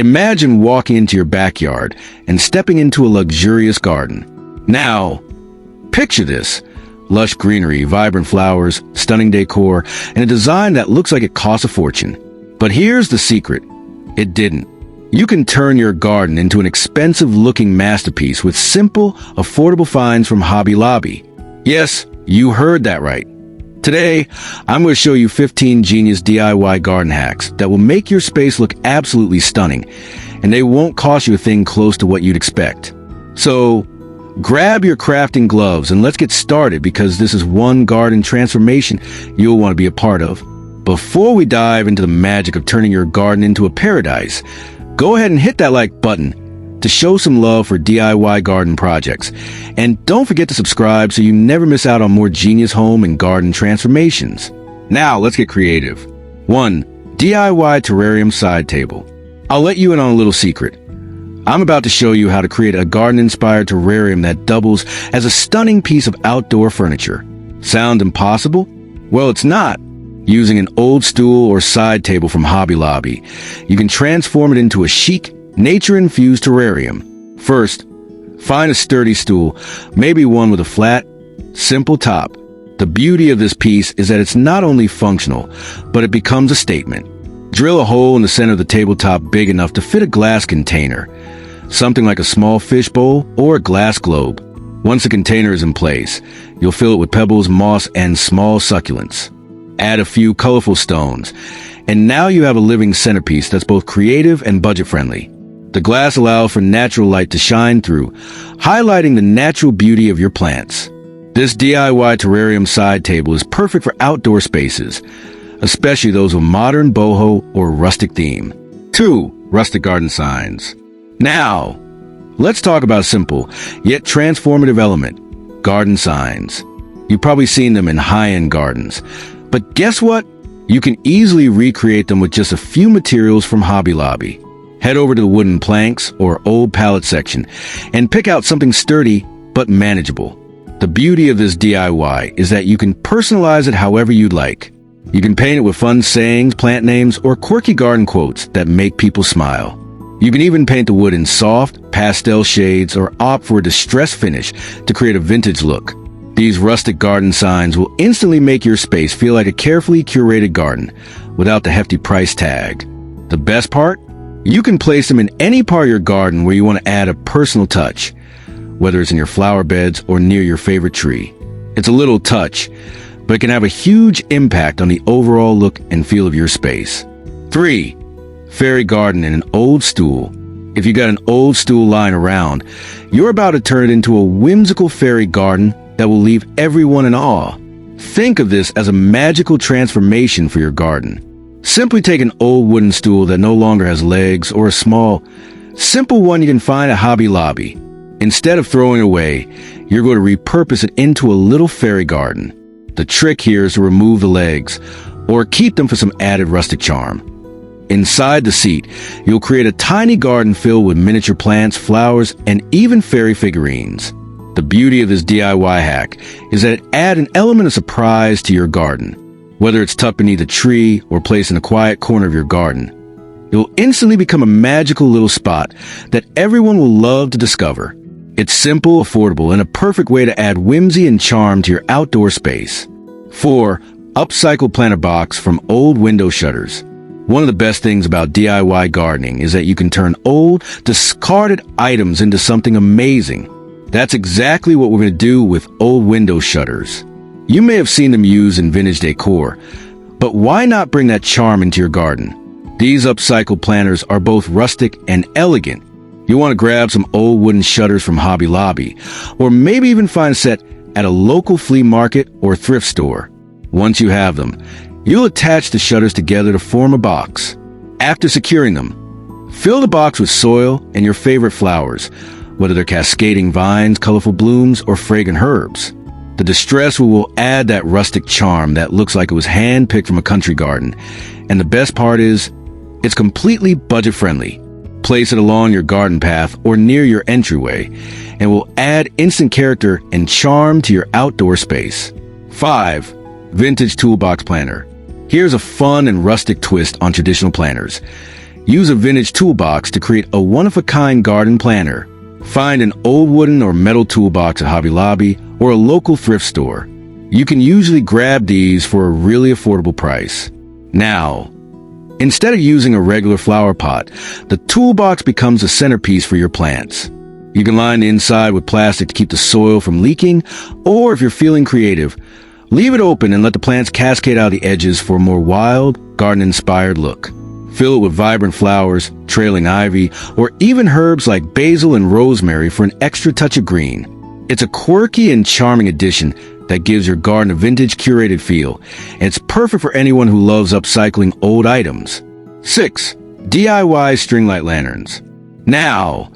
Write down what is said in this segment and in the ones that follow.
Imagine walking into your backyard and stepping into a luxurious garden. Now, picture this. Lush greenery, vibrant flowers, stunning decor, and a design that looks like it costs a fortune. But here's the secret. It didn't. You can turn your garden into an expensive-looking masterpiece with simple, affordable finds from Hobby Lobby. Yes, you heard that right. Today, I'm going to show you 15 genius DIY garden hacks that will make your space look absolutely stunning, and they won't cost you a thing close to what you'd expect. So, grab your crafting gloves and let's get started, because this is one garden transformation you'll want to be a part of. Before we dive into the magic of turning your garden into a paradise, go ahead and hit that like button to show some love for DIY garden projects. And don't forget to subscribe so you never miss out on more genius home and garden transformations. Now, let's get creative. 1. DIY terrarium side table. I'll let you in on a little secret. I'm about to show you how to create a garden-inspired terrarium that doubles as a stunning piece of outdoor furniture. Sound impossible? Well, it's not. Using an old stool or side table from Hobby Lobby, you can transform it into a chic, nature-infused terrarium. First, find a sturdy stool, maybe one with a flat, simple top. The beauty of this piece is that it's not only functional, but it becomes a statement. Drill a hole in the center of the tabletop big enough to fit a glass container, something like a small fish bowl or a glass globe. Once the container is in place, you'll fill it with pebbles, moss, and small succulents. Add a few colorful stones, and now you have a living centerpiece that's both creative and budget-friendly. The glass allows for natural light to shine through, highlighting the natural beauty of your plants. This DIY terrarium side table is perfect for outdoor spaces, especially those with modern, boho, or rustic theme. 2. Rustic garden signs. Now, let's talk about a simple, yet transformative element, garden signs. You've probably seen them in high-end gardens. But guess what? You can easily recreate them with just a few materials from Hobby Lobby. Head over to the wooden planks or old pallet section and pick out something sturdy but manageable. The beauty of this DIY is that you can personalize it however you'd like. You can paint it with fun sayings, plant names, or quirky garden quotes that make people smile. You can even paint the wood in soft, pastel shades or opt for a distressed finish to create a vintage look. These rustic garden signs will instantly make your space feel like a carefully curated garden without the hefty price tag. The best part? You can place them in any part of your garden where you want to add a personal touch, whether it's in your flower beds or near your favorite tree. It's a little touch, but it can have a huge impact on the overall look and feel of your space. 3. Fairy garden in an old stool. If you got an old stool lying around, you're about to turn it into a whimsical fairy garden that will leave everyone in awe. Think of this as a magical transformation for your garden. Simply take an old wooden stool that no longer has legs or a small, simple one you can find at Hobby Lobby. Instead of throwing it away, you're going to repurpose it into a little fairy garden. The trick here is to remove the legs or keep them for some added rustic charm. Inside the seat, you'll create a tiny garden filled with miniature plants, flowers, and even fairy figurines. The beauty of this DIY hack is that it adds an element of surprise to your garden. Whether it's tucked beneath a tree or placed in a quiet corner of your garden, it will instantly become a magical little spot that everyone will love to discover. It's simple, affordable, and a perfect way to add whimsy and charm to your outdoor space. 4. Upcycled planter box from old window shutters. One of the best things about DIY gardening is that you can turn old, discarded items into something amazing. That's exactly what we're going to do with old window shutters. You may have seen them used in vintage decor, but why not bring that charm into your garden? These upcycled planters are both rustic and elegant. You want to grab some old wooden shutters from Hobby Lobby, or maybe even find a set at a local flea market or thrift store. Once you have them, you'll attach the shutters together to form a box. After securing them, fill the box with soil and your favorite flowers, whether they're cascading vines, colorful blooms, or fragrant herbs. The distress will add that rustic charm that looks like it was hand-picked from a country garden. And the best part is, it's completely budget-friendly. Place it along your garden path or near your entryway, and will add instant character and charm to your outdoor space. 5. Vintage toolbox planter. Here's a fun and rustic twist on traditional planters. Use a vintage toolbox to create a one-of-a-kind garden planner. Find an old wooden or metal toolbox at Hobby Lobby or a local thrift store. You can usually grab these for a really affordable price. Now, instead of using a regular flower pot, the toolbox becomes a centerpiece for your plants. You can line the inside with plastic to keep the soil from leaking, or if you're feeling creative, leave it open and let the plants cascade out the edges for a more wild, garden-inspired look. Fill it with vibrant flowers, trailing ivy, or even herbs like basil and rosemary for an extra touch of green. It's a quirky and charming addition that gives your garden a vintage curated feel, and it's perfect for anyone who loves upcycling old items. 6. DIY string light lanterns. Now,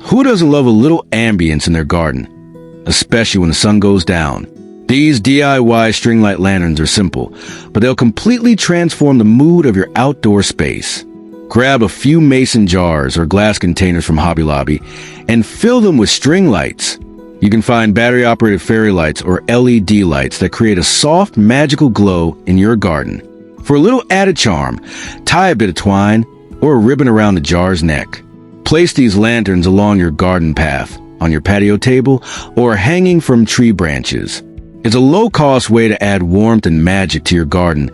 who doesn't love a little ambience in their garden, especially when the sun goes down? These DIY string light lanterns are simple, but they'll completely transform the mood of your outdoor space. Grab a few mason jars or glass containers from Hobby Lobby and fill them with string lights. You can find battery-operated fairy lights or LED lights that create a soft, magical glow in your garden. For a little added charm, tie a bit of twine or a ribbon around the jar's neck. Place these lanterns along your garden path, on your patio table, or hanging from tree branches. It's a low-cost way to add warmth and magic to your garden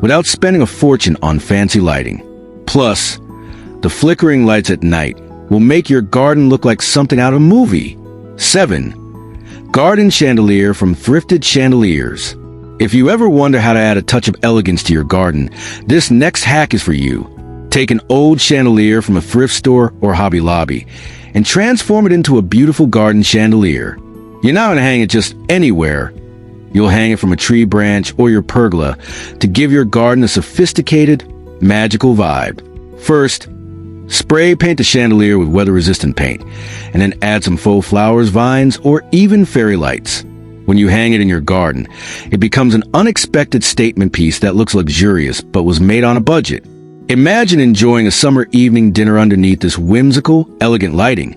without spending a fortune on fancy lighting. Plus, the flickering lights at night will make your garden look like something out of a movie. 7. Garden chandelier from Thrifted Chandeliers. If you ever wonder how to add a touch of elegance to your garden, this next hack is for you. Take an old chandelier from a thrift store or Hobby Lobby and transform it into a beautiful garden chandelier. You're not going to hang it just anywhere. You'll hang it from a tree branch or your pergola to give your garden a sophisticated, magical vibe. First, spray paint the chandelier with weather-resistant paint, and then add some faux flowers, vines, or even fairy lights. When you hang it in your garden, it becomes an unexpected statement piece that looks luxurious but was made on a budget. Imagine enjoying a summer evening dinner underneath this whimsical, elegant lighting.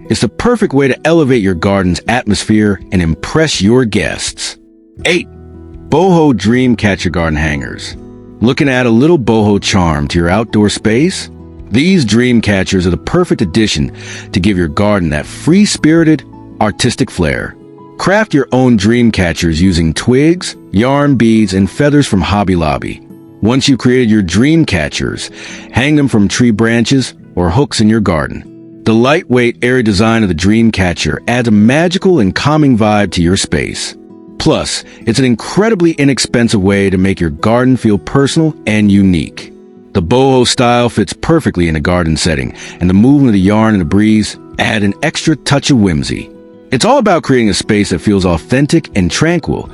It's the perfect way to elevate your garden's atmosphere and impress your guests. 8. Boho Dream Catcher Garden Hangers. Looking to add a little boho charm to your outdoor space? These dream catchers are the perfect addition to give your garden that free-spirited, artistic flair. Craft your own dream catchers using twigs, yarn beads, and feathers from Hobby Lobby. Once you've created your dream catchers, hang them from tree branches or hooks in your garden. The lightweight, airy design of the dream catcher adds a magical and calming vibe to your space. Plus, it's an incredibly inexpensive way to make your garden feel personal and unique. The boho style fits perfectly in a garden setting, and the movement of the yarn and the breeze add an extra touch of whimsy. It's all about creating a space that feels authentic and tranquil,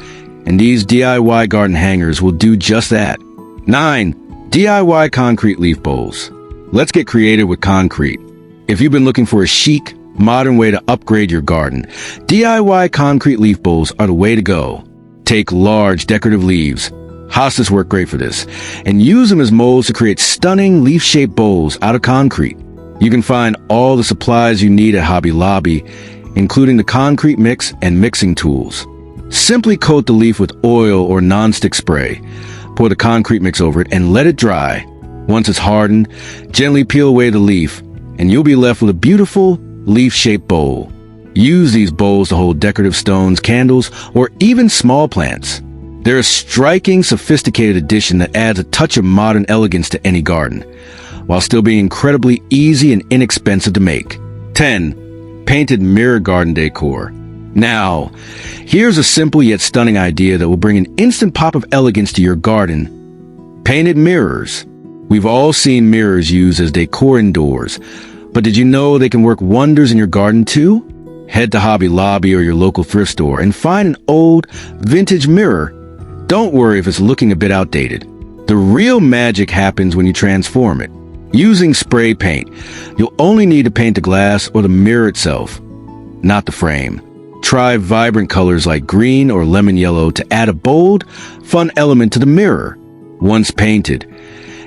and these DIY garden hangers will do just that. 9. DIY concrete leaf bowls. Let's get creative with concrete. If you've been looking for a chic, modern way to upgrade your garden, DIY concrete leaf bowls are the way to go. Take large decorative leaves, hostas work great for this, and use them as molds to create stunning leaf-shaped bowls out of concrete. You can find all the supplies you need at Hobby Lobby, including the concrete mix and mixing tools. Simply coat the leaf with oil or non-stick spray. Pour the concrete mix over it and let it dry. Once it's hardened, gently peel away the leaf, and you'll be left with a beautiful, leaf-shaped bowl. Use these bowls to hold decorative stones, candles, or even small plants. They're a striking, sophisticated addition that adds a touch of modern elegance to any garden, while still being incredibly easy and inexpensive to make. 10. Painted mirror garden decor. Now, here's a simple yet stunning idea that will bring an instant pop of elegance to your garden. Painted mirrors. We've all seen mirrors used as decor indoors, but did you know they can work wonders in your garden too? Head to Hobby Lobby or your local thrift store and find an old, vintage mirror. Don't worry if it's looking a bit outdated. The real magic happens when you transform it. Using spray paint, you'll only need to paint the glass or the mirror itself, not the frame. Try vibrant colors like green or lemon yellow to add a bold, fun element to the mirror. Once painted,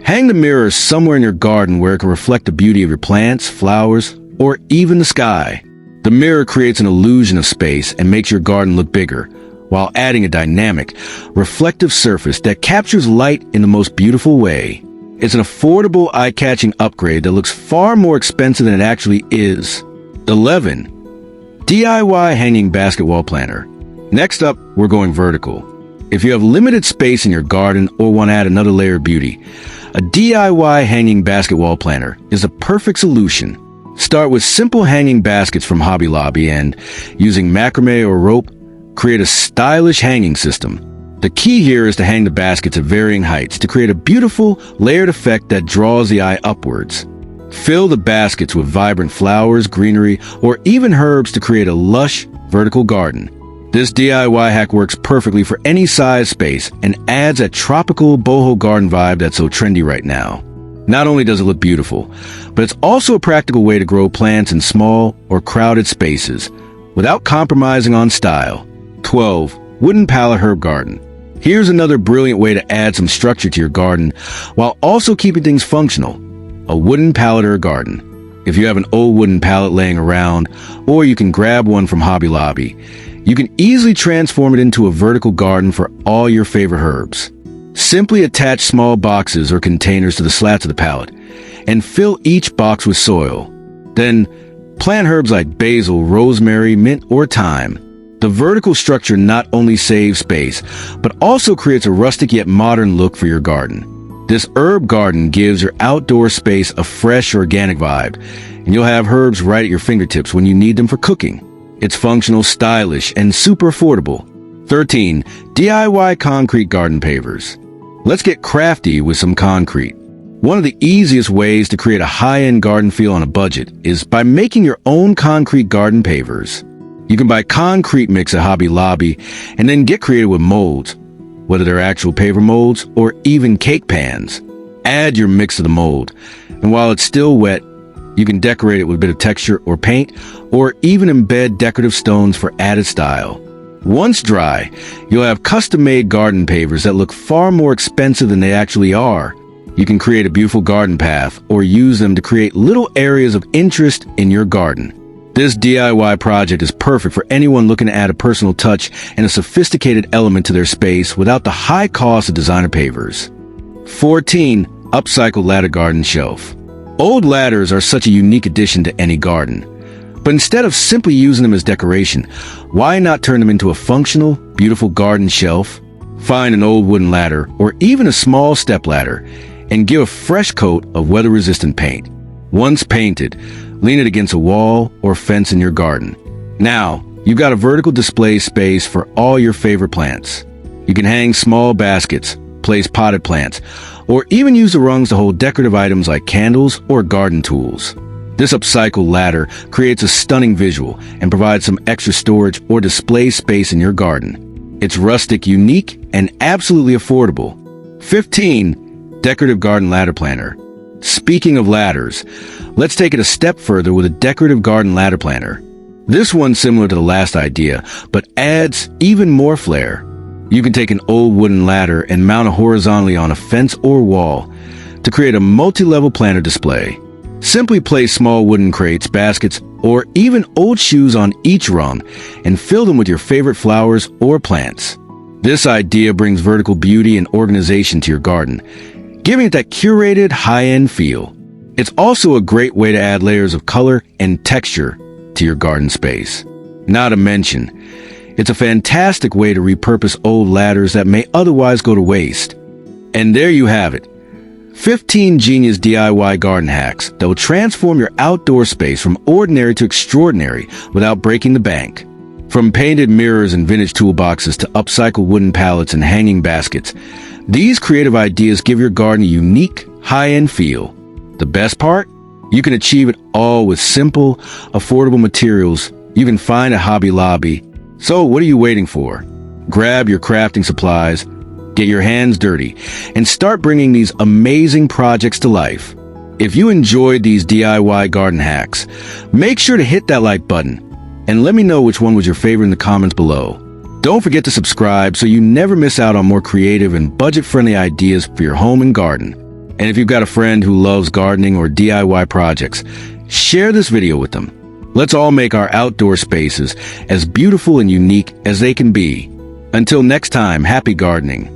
hang the mirror somewhere in your garden where it can reflect the beauty of your plants, flowers, or even the sky. The mirror creates an illusion of space and makes your garden look bigger, while adding a dynamic, reflective surface that captures light in the most beautiful way. It's an affordable, eye-catching upgrade that looks far more expensive than it actually is. 11. DIY hanging basket wall planter. Next up, we're going vertical. If you have limited space in your garden or want to add another layer of beauty, a DIY hanging basket wall planter is a perfect solution. Start with simple hanging baskets from Hobby Lobby and, using macrame or rope, create a stylish hanging system. The key here is to hang the baskets at varying heights to create a beautiful, layered effect that draws the eye upwards. Fill the baskets with vibrant flowers, greenery, or even herbs to create a lush, vertical garden. This DIY hack works perfectly for any size space and adds that tropical boho garden vibe that's so trendy right now. Not only does it look beautiful, but it's also a practical way to grow plants in small or crowded spaces without compromising on style. 12. Wooden pallet herb garden. Here's another brilliant way to add some structure to your garden while also keeping things functional. A wooden pallet herb garden. If you have an old wooden pallet laying around, or you can grab one from Hobby Lobby, you can easily transform it into a vertical garden for all your favorite herbs. Simply attach small boxes or containers to the slats of the pallet and fill each box with soil. Then plant herbs like basil, rosemary, mint, or thyme. The vertical structure not only saves space, but also creates a rustic yet modern look for your garden. This herb garden gives your outdoor space a fresh, organic vibe, and you'll have herbs right at your fingertips when you need them for cooking. It's functional, stylish, and super affordable. 13. DIY concrete garden pavers. Let's get crafty with some concrete. One of the easiest ways to create a high-end garden feel on a budget is by making your own concrete garden pavers. You can buy concrete mix at Hobby Lobby and then get creative with molds, whether they're actual paver molds or even cake pans. Add your mix to the mold, and while it's still wet, you can decorate it with a bit of texture or paint, or even embed decorative stones for added style. Once dry, you'll have custom-made garden pavers that look far more expensive than they actually are. You can create a beautiful garden path or use them to create little areas of interest in your garden. This DIY project is perfect for anyone looking to add a personal touch and a sophisticated element to their space without the high cost of designer pavers. 14. Upcycled ladder garden shelf. Old ladders are such a unique addition to any garden. But instead of simply using them as decoration, why not turn them into a functional, beautiful garden shelf? Find an old wooden ladder or even a small step ladder and give a fresh coat of weather-resistant paint. Once painted, lean it against a wall or fence in your garden. Now, you've got a vertical display space for all your favorite plants. You can hang small baskets, place potted plants, or even use the rungs to hold decorative items like candles or garden tools. This upcycled ladder creates a stunning visual and provides some extra storage or display space in your garden. It's rustic, unique, and absolutely affordable. 15. Decorative garden ladder planter. Speaking of ladders, let's take it a step further with a decorative garden ladder planter. This one's similar to the last idea, but adds even more flair. You can take an old wooden ladder and mount it horizontally on a fence or wall to create a multi-level planter display. Simply place small wooden crates, baskets, or even old shoes on each rung and fill them with your favorite flowers or plants. This idea brings vertical beauty and organization to your garden, giving it that curated, high-end feel. It's also a great way to add layers of color and texture to your garden space. Not to mention, it's a fantastic way to repurpose old ladders that may otherwise go to waste. And there you have it. 15 genius DIY garden hacks that will transform your outdoor space from ordinary to extraordinary without breaking the bank. From painted mirrors and vintage toolboxes to upcycled wooden pallets and hanging baskets, these creative ideas give your garden a unique, high-end feel. The best part? You can achieve it all with simple, affordable materials you can find at Hobby Lobby. So what are you waiting for? Grab your crafting supplies, get your hands dirty, and start bringing these amazing projects to life. If you enjoyed these DIY garden hacks, make sure to hit that like button and let me know which one was your favorite in the comments below. Don't forget to subscribe so you never miss out on more creative and budget-friendly ideas for your home and garden. And if you've got a friend who loves gardening or DIY projects, share this video with them. Let's all make our outdoor spaces as beautiful and unique as they can be. Until next time, happy gardening.